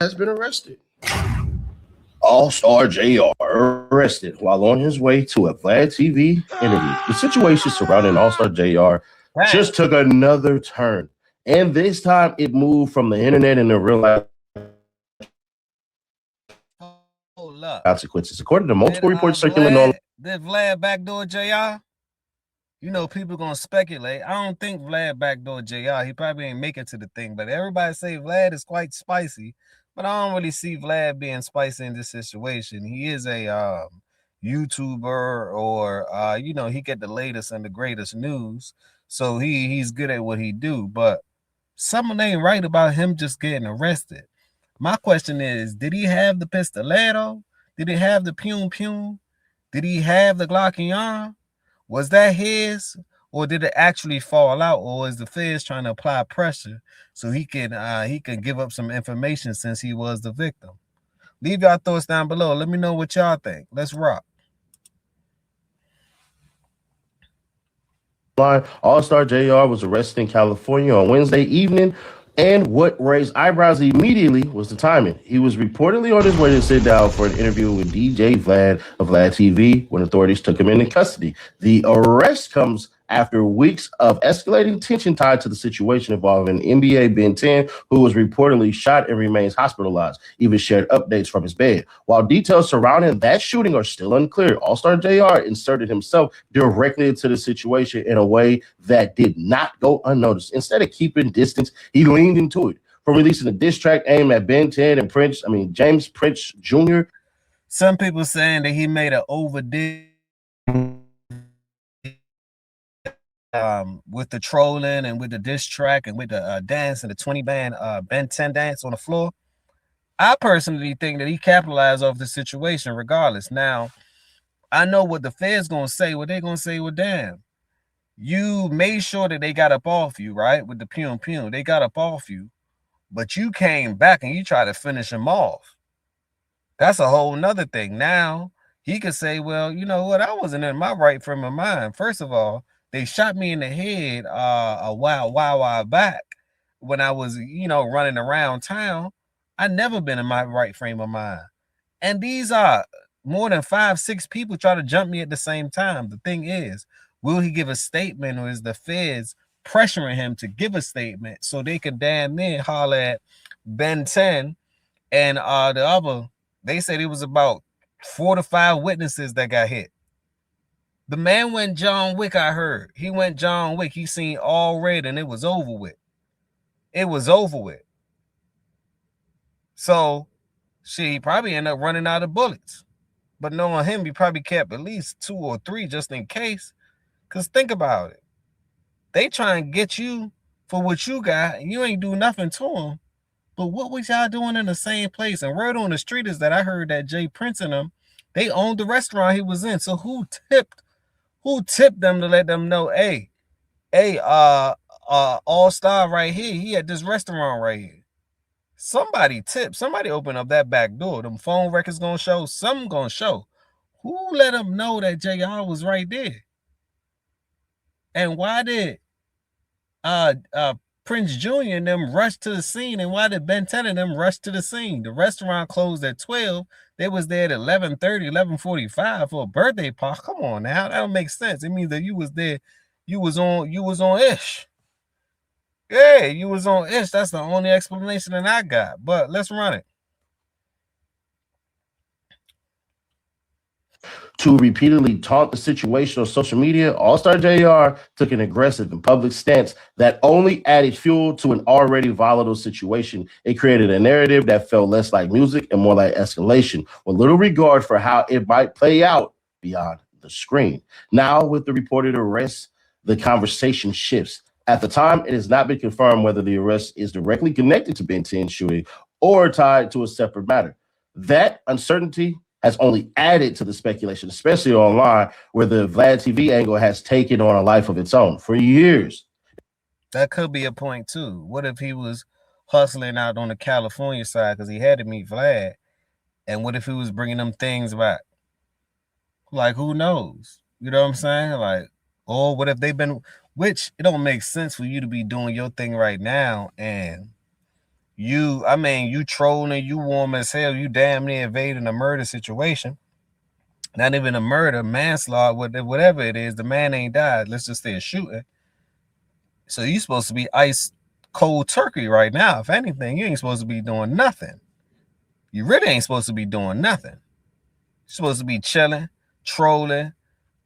has been arrested. Allstar JR arrested while on his way to a Vlad TV interview. The situation surrounding Allstar JR just took another turn. And this time it moved from the internet into real life consequences. According to multiple reports circulating online. Did Vlad backdoor JR? You know, people gonna speculate. I don't think Vlad backdoor JR. He probably ain't make it to the thing, but everybody say Vlad is quite spicy. But I don't really see Vlad being spicy in this situation. He is a YouTuber, or you know, he get the latest and the greatest news. So he's good at what he do. But something ain't right about him just getting arrested. My question is, did he have the pistolero? Did he have the pum pum? Did he have the Glockion? Was that his, or did it actually fall out, or is the feds trying to apply pressure so he can give up some information since he was the victim? Leave y'all thoughts down below. Let me know what y'all think. Let's rock. Allstar JR was arrested in California on Wednesday evening, and what raised eyebrows immediately was the timing. He was reportedly on his way to sit down for an interview with DJ Vlad of Vlad TV when authorities took him into custody. The arrest comes after weeks of escalating tension tied to the situation involving NBA Ben 10, who was reportedly shot and remains hospitalized, even shared updates from his bed. While details surrounding that shooting are still unclear, Allstar JR inserted himself directly into the situation in a way that did not go unnoticed. Instead of keeping distance, he leaned into it. From releasing a diss track aimed at Ben 10 and James Prince Jr. Some people saying that he made an overdid with the trolling and with the diss track and with the dance and the 20 band Ben 10 dance on the floor. I personally think that he capitalized off the situation regardless. Now, I know what the feds gonna say. What they gonna say, well, damn, you made sure that they got up off you, right? With the pum pum, they got up off you, but you came back and you tried to finish him off. That's a whole nother thing. Now he could say, well, you know what, I wasn't in my right frame of mind. First of all, they shot me in the head a while back when I was, you know, running around town. I never been in my right frame of mind. And these are more than 5-6 people try to jump me at the same time. The thing is, will he give a statement, or is the feds pressuring him to give a statement so they can damn near holler at Ben 10 and the other? They said it was about 4 to 5 witnesses that got hit. The man went John Wick, I heard. He went John Wick. He seen all red and it was over with. It was over with. So, shit, he probably ended up running out of bullets. But knowing him, he probably kept at least 2 or 3 just in case. Because think about it. They try and get you for what you got, and you ain't do nothing to them. But what was y'all doing in the same place? And word on the street is that I heard that Jay Prince and them, they owned the restaurant he was in. So who tipped them to let them know, hey, Allstar right here, he at this restaurant right here. Somebody tipped, somebody opened up that back door. Them phone records gonna show, something gonna show. Who let them know that JR was right there? And why did Prince Jr. and them rush to the scene, and why did Ben 10 and them rush to the scene? The restaurant closed at 12. They was there at 11:30, 11:45 for a birthday party. Come on now, that don't make sense. It means that you was there, you was on ish. Yeah, you was on ish. That's the only explanation that I got. But let's run it. To repeatedly taunt the situation on social media, Allstar JR took an aggressive and public stance that only added fuel to an already volatile situation. It created a narrative that felt less like music and more like escalation, with little regard for how it might play out beyond the screen. Now, with the reported arrest, the conversation shifts. At the time, it has not been confirmed whether the arrest is directly connected to Ben 10's shooting or tied to a separate matter. That uncertainty has only added to the speculation, especially online, where the Vlad TV angle has taken on a life of its own for years. That could be a point too. What if he was hustling out on the California side because he had to meet Vlad? And what if he was bringing them things back? Like, who knows? You know what I'm saying? Like, or what if they've been, which it don't make sense for you to be doing your thing right now and you trolling, you warm as hell, you damn near evading a murder situation. Not even a murder, manslaughter, whatever it is. The man ain't died. Let's just say a shooting. So you supposed to be ice cold turkey right now. If anything, you ain't supposed to be doing nothing. You really ain't supposed to be doing nothing. You're supposed to be chilling, trolling,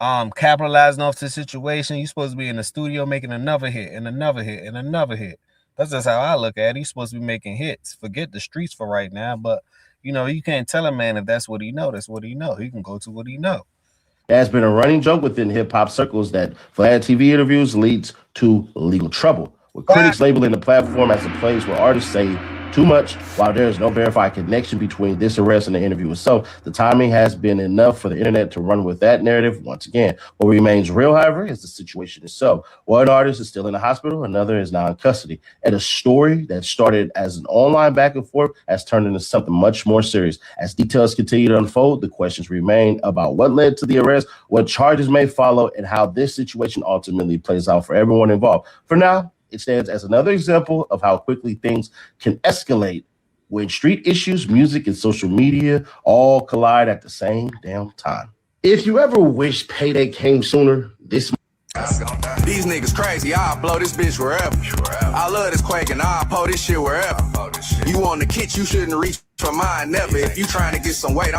capitalizing off the situation. You're supposed to be in the studio making another hit and another hit and another hit. That's just how I look at it. He's supposed to be making hits. Forget the streets for right now, but you can't tell a man if that's what he know. That's what he know. He can go to what he know. It has been a running joke within hip hop circles that Vlad TV interviews leads to legal trouble, with critics labeling the platform as a place where artists say too much while there is no verified connection between this arrest and the interview itself. The timing has been enough for the internet to run with that narrative once again. What remains real, however, is the situation itself. One artist is still in the hospital, another is now in custody. And a story that started as an online back and forth has turned into something much more serious. As details continue to unfold, the questions remain about what led to the arrest, what charges may follow, and how this situation ultimately plays out for everyone involved. For now, it stands as another example of how quickly things can escalate when street issues, music, and social media all collide at the same damn time. If you ever wish payday came sooner, this these niggas crazy, I'll blow this bitch wherever. I love this quake and I'll pull this shit wherever. You want the kit, you shouldn't reach for mine, never. If you trying to get some weight,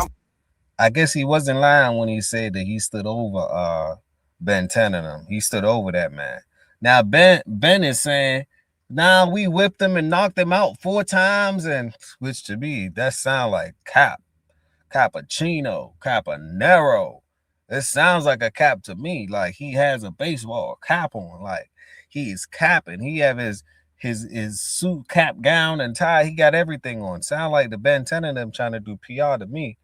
I guess he wasn't lying when he said that he stood over Ben 10 and them. He stood over that man. Now Ben is saying, nah, we whipped them and knocked them out 4 times, and which to me, that sound like cappuccino, caponero. It sounds like a cap to me, like he has a baseball cap on, like he's capping. He have his suit, cap, gown, and tie. He got everything on. Sound like the Ben 10 and them trying to do PR to me,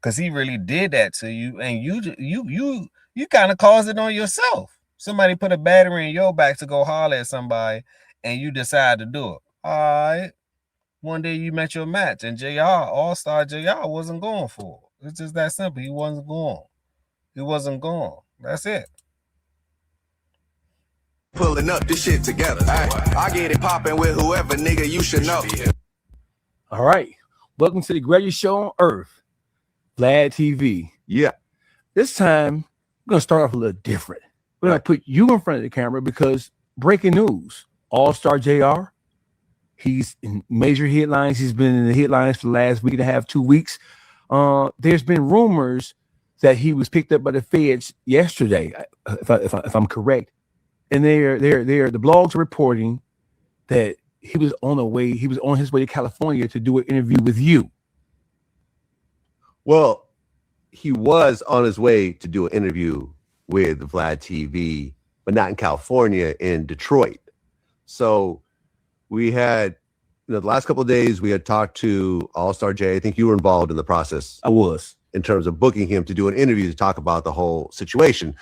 because he really did that to you, and you kind of caused it on yourself. Somebody put a battery in your back to go holler at somebody, and you decide to do it. All right. One day you met your match, and Allstar JR wasn't going for it. It's just that simple. He wasn't going. He wasn't going. That's it. pulling up this shit together. I get it popping with whoever, nigga, you should know. All right. Welcome to the greatest show on earth, Vlad TV. Yeah. This time, we're going to start off a little different. We're going to put you in front of the camera because breaking news, Allstar JR, he's in major headlines. He's been in the headlines for the last week and a half, 2 weeks. There's been rumors that he was picked up by the feds yesterday, if I'm correct. And the blogs are reporting that he was on his way to California to do an interview with you. Well, he was on his way to do an interview with Vlad TV, but not in California, in Detroit. So we had, the last couple of days, we had talked to Allstar J. I think you were involved in the process. I was. In terms of booking him to do an interview to talk about the whole situation.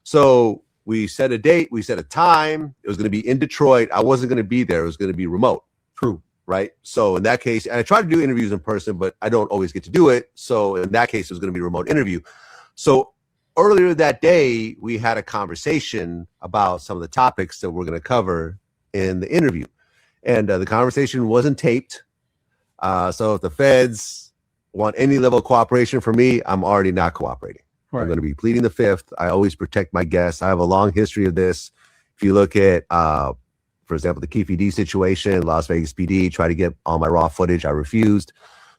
So we set a date, we set a time. It was going to be in Detroit. I wasn't going to be there. It was going to be remote. True. Right. So in that case, and I try to do interviews in person, but I don't always get to do it. So in that case, it was going to be a remote interview. So earlier that day, we had a conversation about some of the topics that we're going to cover in the interview. And the conversation wasn't taped. So if the feds want any level of cooperation from me, I'm already not cooperating. Right. I'm going to be pleading the fifth. I always protect my guests. I have a long history of this. If you look at, for example, the Keefe D situation, Las Vegas PD tried to get all my raw footage. I refused.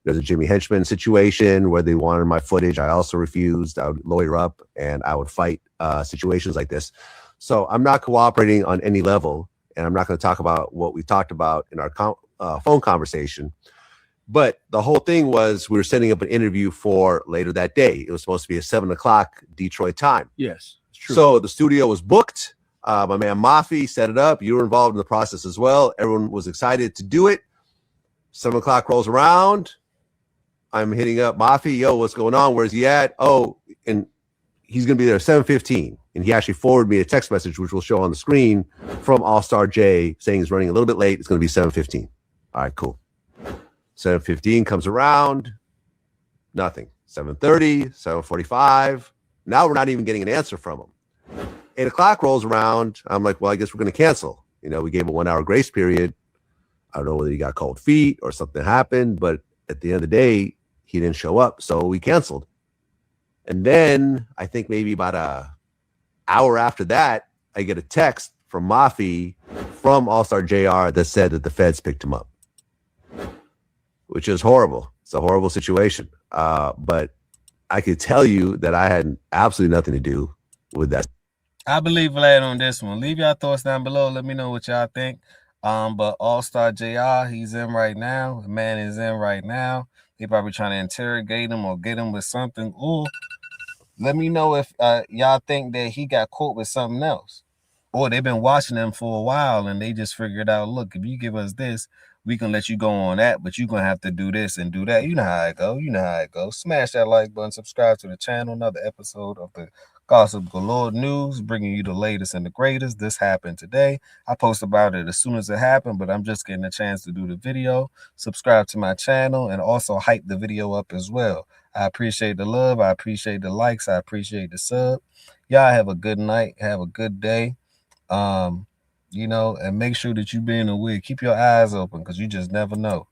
There's a Jimmy Henchman situation where they wanted my footage. I also refused. I would lawyer up and I would fight situations like this. So I'm not cooperating on any level. And I'm not going to talk about what we talked about in our phone conversation. But the whole thing was we were setting up an interview for later that day. It was supposed to be at 7 o'clock Detroit time. Yes, it's true. So the studio was booked. My man Mafi set it up. You were involved in the process as well. Everyone was excited to do it. 7 o'clock rolls around. I'm hitting up Mafi. Yo, what's going on? Where's he at? Oh, and he's going to be there at 7:15. And he actually forwarded me a text message, which will show on the screen, from Allstar J saying he's running a little bit late. It's going to be 7:15. All right, cool. 7:15 comes around. Nothing. 7:30, 7:45. Now we're not even getting an answer from him. 8 o'clock rolls around. I'm like, well, I guess we're going to cancel. You know, we gave a 1 hour grace period. I don't know whether he got cold feet or something happened, but at the end of the day, he didn't show up, so we canceled. And then I think maybe about a hour after that, I get a text from Mafi from Allstar JR that said that the feds picked him up, which is horrible. It's a horrible situation. But I could tell you that I had absolutely nothing to do with that. I believe Vlad on this one. Leave your thoughts down below. Let me know what y'all think. But Allstar JR, he's in right now. The man is in right now. They probably trying to interrogate him or get him with something. Or let me know if y'all think that he got caught with something else. Or they've been watching him for a while and they just figured out, look, if you give us this, we can let you go on that, but you're going to have to do this and do that. You know how it go. You know how it goes. Smash that like button. Subscribe to the channel. Another episode of the Gossip Galore News, bringing you the latest and the greatest. This happened today. I post about it as soon as it happened, but I'm just getting a chance to do the video. Subscribe to my channel and also hype the video up as well. I appreciate the love. I appreciate the likes. I appreciate the sub. Y'all have a good night. Have a good day. You know, and make sure that you be in the wig. Keep your eyes open because you just never know.